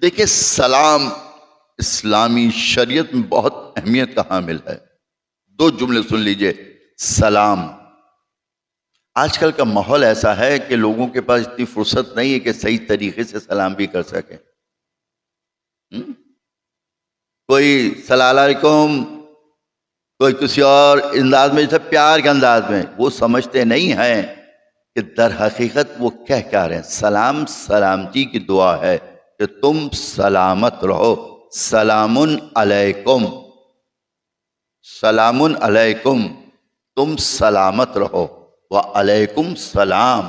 دیکھیں، سلام اسلامی شریعت میں بہت اہمیت کا حامل ہے۔ دو جملے سن لیجئے۔ سلام، آج کل کا ماحول ایسا ہے کہ لوگوں کے پاس اتنی فرصت نہیں ہے کہ صحیح طریقے سے سلام بھی کر سکیں۔ کوئی السلام علیکم، کوئی کسی اور انداز میں، جیسے پیار کے انداز میں، وہ سمجھتے نہیں ہیں کہ در حقیقت وہ کیا رہے ہیں۔ سلام سلامتی کی دعا ہے کہ تم سلامت رہو۔ سلام علیکم، سلام علیکم، تم سلامت رہو، وعلیکم السلام،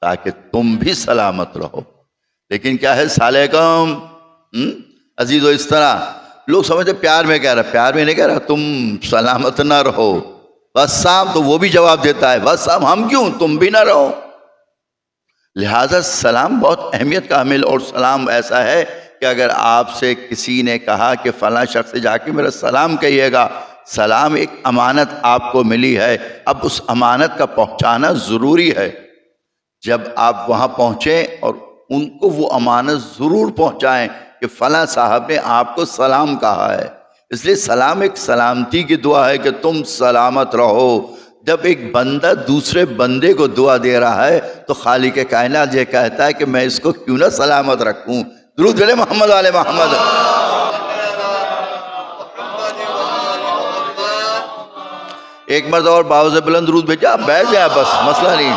تاکہ تم بھی سلامت رہو۔ لیکن کیا ہے سالیکم عزیزو، اس طرح لوگ سمجھتے پیار میں کہہ رہا، پیار میں نہیں کہہ رہا تم سلامت نہ رہو۔ وسلام تو وہ بھی جواب دیتا ہے، وسلام ہم کیوں، تم بھی نہ رہو۔ لہذا سلام بہت اہمیت کا حامل، اور سلام ایسا ہے کہ اگر آپ سے کسی نے کہا کہ فلاں شخص سے جا کے میرا سلام کہیے گا، سلام ایک امانت آپ کو ملی ہے، اب اس امانت کا پہنچانا ضروری ہے۔ جب آپ وہاں پہنچیں اور ان کو وہ امانت ضرور پہنچائیں کہ فلاں صاحب نے آپ کو سلام کہا ہے۔ اس لیے سلام ایک سلامتی کی دعا ہے کہ تم سلامت رہو۔ جب ایک بندہ دوسرے بندے کو دعا دے رہا ہے تو خالق کائنات یہ کہتا ہے کہ میں اس کو کیوں نہ سلامت رکھوں۔ درود بھیجیں محمد والے محمد۔ ایک مرد اور باوز بلند درود بھیجا، بیٹھ جائے بس، مسئلہ نہیں۔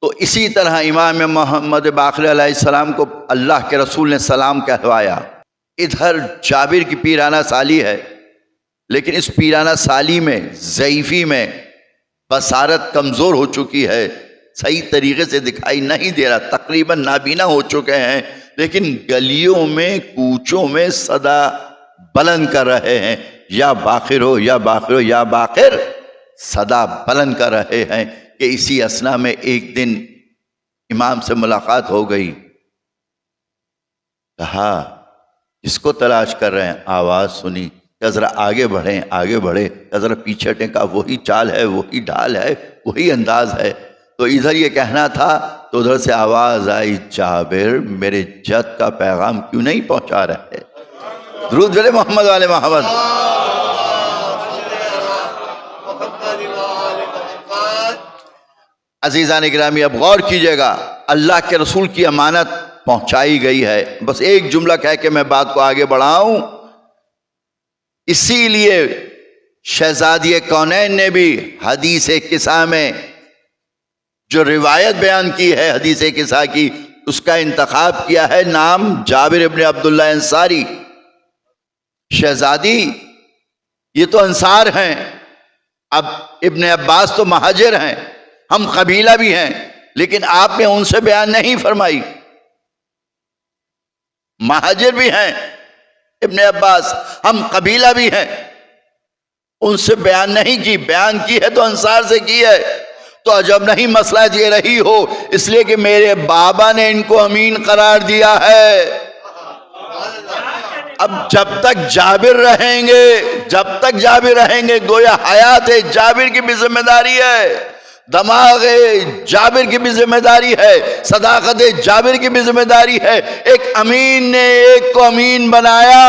تو اسی طرح امام محمد باقر علیہ السلام کو اللہ کے رسول نے سلام کہلوایا۔ ادھر جابر کی پیرانہ سالی ہے، لیکن اس پیرانہ سالی میں، ضعیفی میں بصارت کمزور ہو چکی ہے، صحیح طریقے سے دکھائی نہیں دے رہا، تقریباً نابینا ہو چکے ہیں، لیکن گلیوں میں کوچوں میں صدا بلند کر رہے ہیں، یا باقر ہو یا باقر ہو یا باقر، صدا بلند کر رہے ہیں۔ کہ اسی اثنا میں ایک دن امام سے ملاقات ہو گئی، کہا جس کو تلاش کر رہے ہیں، آواز سنی کہ ذرا آگے بڑھیں، آگے بڑھے، ذرا پیچھے ہٹیں، کہا وہی چال ہے، وہی ڈھال ہے، وہی انداز ہے۔ تو ادھر یہ کہنا تھا تو ادھر سے آواز آئی، جابر میرے جد کا پیغام کیوں نہیں پہنچا رہے؟ درود بھیجیں محمد والے محمد۔ عزیزان گرامی، اب غور کیجئے گا، اللہ کے رسول کی امانت پہنچائی گئی ہے۔ بس ایک جملہ کہہ کے میں بات کو آگے بڑھاؤں، اسی لیے شہزادی کونین نے بھی حدیث قصہ میں جو روایت بیان کی ہے، حدیث قصہ کی، اس کا انتخاب کیا ہے نام جابر ابن عبداللہ انصاری۔ شہزادی یہ تو انصار ہیں، اب ابن عباس تو مہاجر ہیں، ہم قبیلہ بھی ہیں، لیکن آپ نے ان سے بیان نہیں فرمائی۔ مہاجر بھی ہیں ابن عباس، ہم قبیلہ بھی ہیں، ان سے بیان نہیں کی، بیان کی ہے تو انصار سے کی ہے۔ تو عجب نہیں مسئلہ یہ رہی ہو، اس لیے کہ میرے بابا نے ان کو امین قرار دیا ہے۔ اب جب تک جابر رہیں گے، جب تک جابر رہیں گے، گویا حیات جابر کی بھی ذمہ داری ہے، دماغ جابر کی بھی ذمہ داری ہے، صداقت جابر کی بھی ذمہ داری ہے۔ ایک امین نے ایک کو امین بنایا،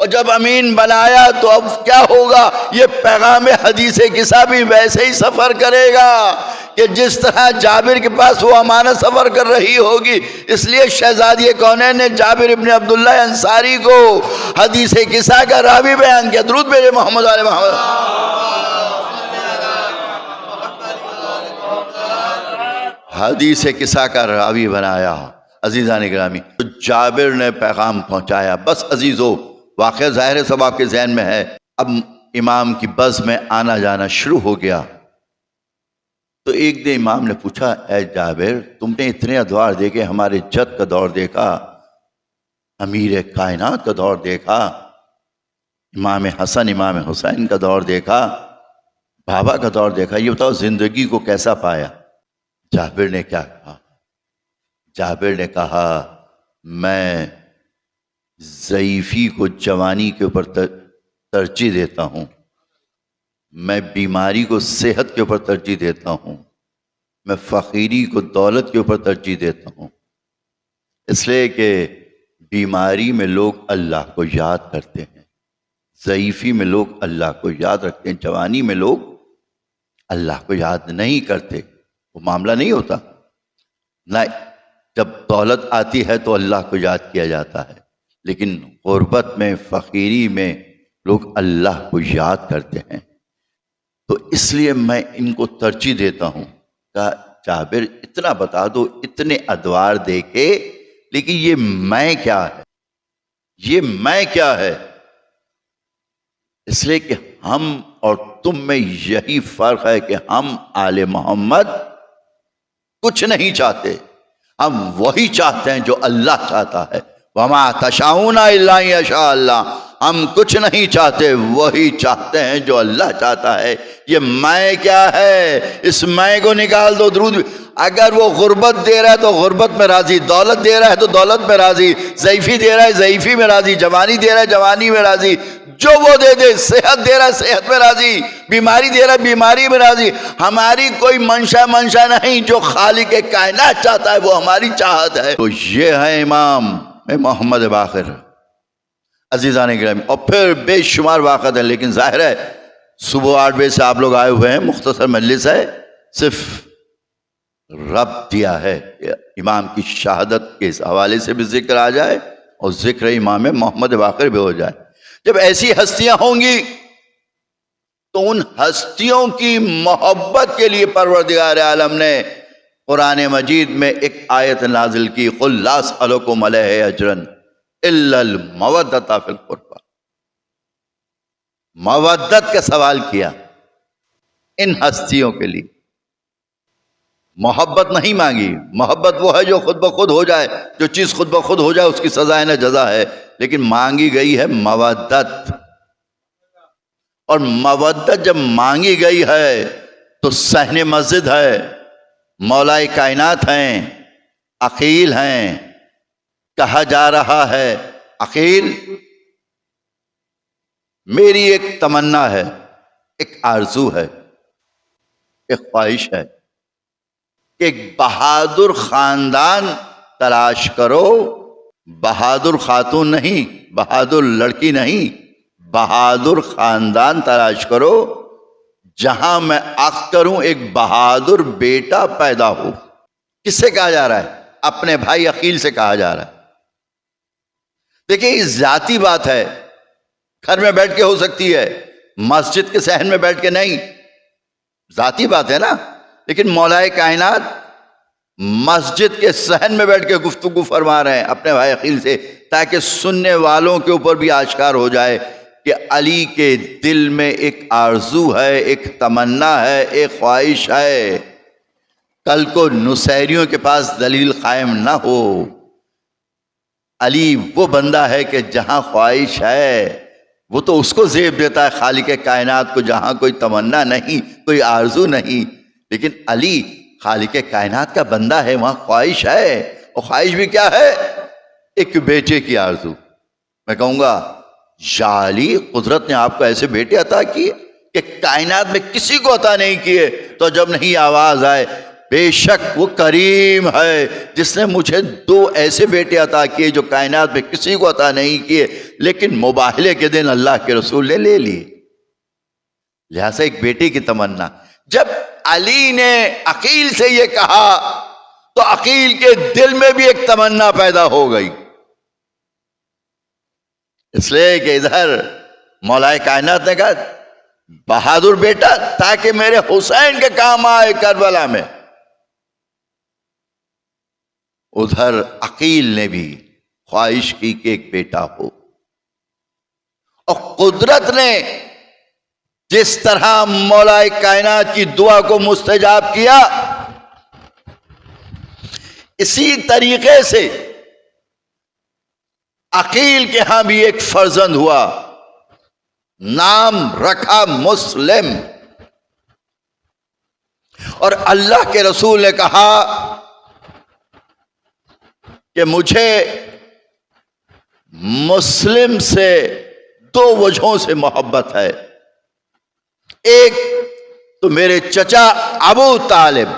اور جب امین بنایا تو اب کیا ہوگا؟ یہ پیغام حدیث قصہ بھی ویسے ہی سفر کرے گا کہ جس طرح جابر کے پاس وہ امانت سفر کر رہی ہوگی۔ اس لیے شہزادی کونین نے جابر ابن عبداللہ انصاری کو حدیث قصہ کا راوی بیان کیا۔ درود بھیجیں محمد علیہ محمد۔ حدیث قصہ کا راوی بنایا۔ عزیزان گرامی، تو جابر نے پیغام پہنچایا۔ بس عزیزو، واقعہ ظاہر سب آپ کے ذہن میں ہے۔ اب امام کی بز میں آنا جانا شروع ہو گیا۔ تو ایک دن امام نے پوچھا، اے جابر، تم نے اتنے ادوار دیکھے، ہمارے جد کا دور دیکھا، امیر کائنات کا دور دیکھا، امام حسن امام حسین کا دور دیکھا، بابا کا دور دیکھا، یہ بتاؤ زندگی کو کیسا پایا؟ جابر نے کیا کہا؟ جابر نے کہا میں ضعیفی کو جوانی کے اوپر ترجیح دیتا ہوں، میں بیماری کو صحت کے اوپر ترجیح دیتا ہوں، میں فقیری کو دولت کے اوپر ترجیح دیتا ہوں، اس لیے کہ بیماری میں لوگ اللہ کو یاد کرتے ہیں، ضعیفی میں لوگ اللہ کو یاد رکھتے ہیں، جوانی میں لوگ اللہ کو یاد نہیں کرتے، وہ معاملہ نہیں ہوتا نہ۔ جب دولت آتی ہے تو اللہ کو یاد کیا جاتا ہے، لیکن غربت میں فقیری میں لوگ اللہ کو یاد کرتے ہیں، تو اس لیے میں ان کو ترجیح دیتا ہوں۔ کہا جابر اتنا بتا دو، اتنے ادوار دیکھے، لیکن یہ میں کیا ہے، یہ میں کیا ہے؟ اس لیے کہ ہم اور تم میں یہی فرق ہے کہ ہم آل محمد کچھ نہیں چاہتے، ہم وہی چاہتے ہیں جو اللہ چاہتا ہے۔ وَمَا تَشَاءُونَ إِلَّا أَن يَشَاءَ اللَّهُ، ہم کچھ نہیں چاہتے، وہی چاہتے ہیں جو اللہ چاہتا ہے۔ یہ میں کیا ہے؟ اس میں کو نکال دو۔ درود اگر وہ غربت دے رہا ہے تو غربت میں راضی، دولت دے رہا ہے تو دولت میں راضی، ضعیفی دے رہا ہے ضعیفی میں راضی، جوانی دے رہا ہے جوانی میں راضی، جو وہ دے دے، صحت دے رہا ہے صحت میں راضی، بیماری دے رہا ہے بیماری میں راضی۔ ہماری کوئی منشا نہیں، جو خالق کائنات چاہتا ہے وہ ہماری چاہت ہے۔ تو یہ ہے امام محمد باقر۔ عزیزان گرامی، اور پھر بے شمار واقعات ہیں، لیکن ظاہر ہے صبح 8 بجے سے آپ لوگ آئے ہوئے ہیں، مختصر مجلس ہے، صرف رب دیا ہے کہ امام کی شہادت کے حوالے سے بھی ذکر آ جائے اور ذکر امام محمد باقر بھی ہو جائے۔ جب ایسی ہستیاں ہوں گی تو ان ہستیوں کی محبت کے لیے پروردگار عالم نے قرآن مجید میں ایک آیت نازل کی، قُلْ لَا أَسْأَلُكُمْ عَلَيْهِ أَجْرًا إِلَّا الْمَوَدَّةَ فِي الْقُرْبَى۔ مودت کا سوال کیا ان ہستیوں کے لیے، محبت نہیں مانگی۔ محبت وہ ہے جو خود بخود ہو جائے، جو چیز خود بخود ہو جائے اس کی سزا ہے نہ جزا ہے، لیکن مانگی گئی ہے مودت۔ اور مودت جب مانگی گئی ہے تو صحن مسجد ہے، مولائے کائنات ہیں، عقیل ہیں، کہا جا رہا ہے عقیل میری ایک تمنا ہے، ایک آرزو ہے، ایک خواہش ہے کہ ایک بہادر خاندان تلاش کرو، بہادر خاتون نہیں، بہادر لڑکی نہیں، بہادر خاندان تلاش کرو جہاں میں عقد کروں ایک بہادر بیٹا پیدا ہو۔ کس سے کہا جا رہا ہے؟ اپنے بھائی عقیل سے کہا جا رہا ہے۔ دیکھیں یہ ذاتی بات ہے، گھر میں بیٹھ کے ہو سکتی ہے، مسجد کے صحن میں بیٹھ کے نہیں، ذاتی بات ہے نا۔ لیکن مولا کائنات مسجد کے صحن میں بیٹھ کے گفتگو فرما رہے ہیں اپنے بھائی عقیل سے، تاکہ سننے والوں کے اوپر بھی آشکار ہو جائے کہ علی کے دل میں ایک آرزو ہے، ایک تمنا ہے، ایک خواہش ہے۔ کل کو نصیریوں کے پاس دلیل قائم نہ ہو، علی وہ بندہ ہے کہ جہاں خواہش ہے وہ تو اس کو زیب دیتا ہے، خالق کائنات کو جہاں کوئی تمنا نہیں، کوئی آرزو نہیں، لیکن علی خالق کائنات کا بندہ ہے، وہاں خواہش ہے۔ اور خواہش بھی کیا ہے؟ ایک بیٹے کی آرزو۔ میں کہوں گا یا علی، قدرت نے آپ کو ایسے بیٹے عطا کیے کہ کائنات میں کسی کو عطا نہیں کیے، تو جب نہیں آواز آئے بے شک وہ کریم ہے جس نے مجھے 2 ایسے بیٹے عطا کیے جو کائنات میں کسی کو عطا نہیں کیے، لیکن مباہلے کے دن اللہ کے رسول نے لے لیے۔ لہذا ایک بیٹے کی تمنا۔ جب علی نے عقیل سے یہ کہا تو عقیل کے دل میں بھی ایک تمنا پیدا ہو گئی، اس لیے کہ ادھر مولا کائنات نے کہا بہادر بیٹا تاکہ میرے حسین کے کام آئے کربلا میں، ادھر عقیل نے بھی خواہش کی کہ ایک بیٹا ہو۔ اور قدرت نے جس طرح مولا کائنات کی دعا کو مستجاب کیا، اسی طریقے سے عقیل کے ہاں بھی ایک فرزند ہوا، نام رکھا مسلم۔ اور اللہ کے رسول نے کہا کہ مجھے مسلم سے دو وجہوں سے محبت ہے. ایک تو میرے چچا ابو طالب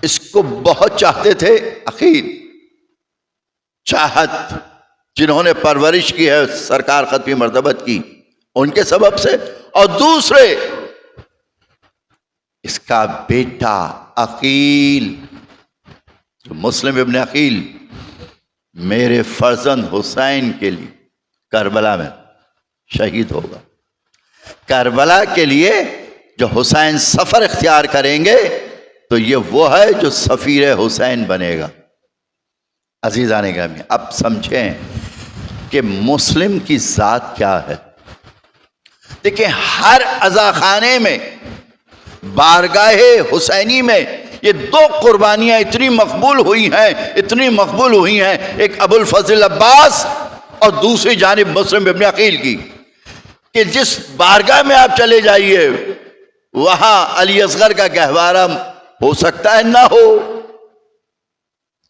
اس کو بہت چاہتے تھے. عقیل چاہت جنہوں نے پرورش کی ہے سرکار ختمی مرتبت کی ان کے سبب سے. اور دوسرے اس کا بیٹا عقیل جو مسلم ابن عقیل میرے فرزند حسین کے لیے کربلا میں شہید ہوگا. کربلا کے لیے جو حسین سفر اختیار کریں گے تو یہ وہ ہے جو سفیر حسین بنے گا. عزیزان گرامی اب سمجھیں کہ مسلم کی ذات کیا ہے. دیکھیں ہر عزاخانے میں بارگاہ حسینی میں یہ دو قربانیاں اتنی مقبول ہوئی ہیں ایک ابو الفضل عباس اور دوسری جانب مسلم ابن عقیل کی کہ جس بارگاہ میں آپ چلے جائیے وہاں علی اصغر کا گہوارہ ہو سکتا ہے نہ ہو,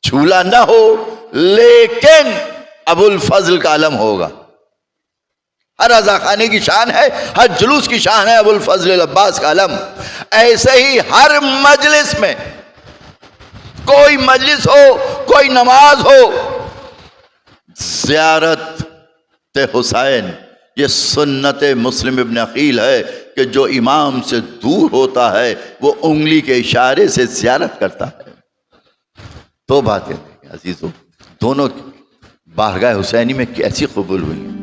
جھولا نہ ہو, لیکن ابو الفضل کا علم ہوگا. ہر عزاخانے کی شان ہے, ہر جلوس کی شان ہے ابو الفضل عباس کا علم. ایسے ہی ہر مجلس میں کوئی مجلس ہو کوئی نماز ہو زیارت حسین یہ سنت مسلم ابن عقیل ہے کہ جو امام سے دور ہوتا ہے وہ انگلی کے اشارے سے زیارت کرتا ہے. دو باتیں عزیزو دونوں بارگاہ حسینی میں کیسی قبول ہوئی.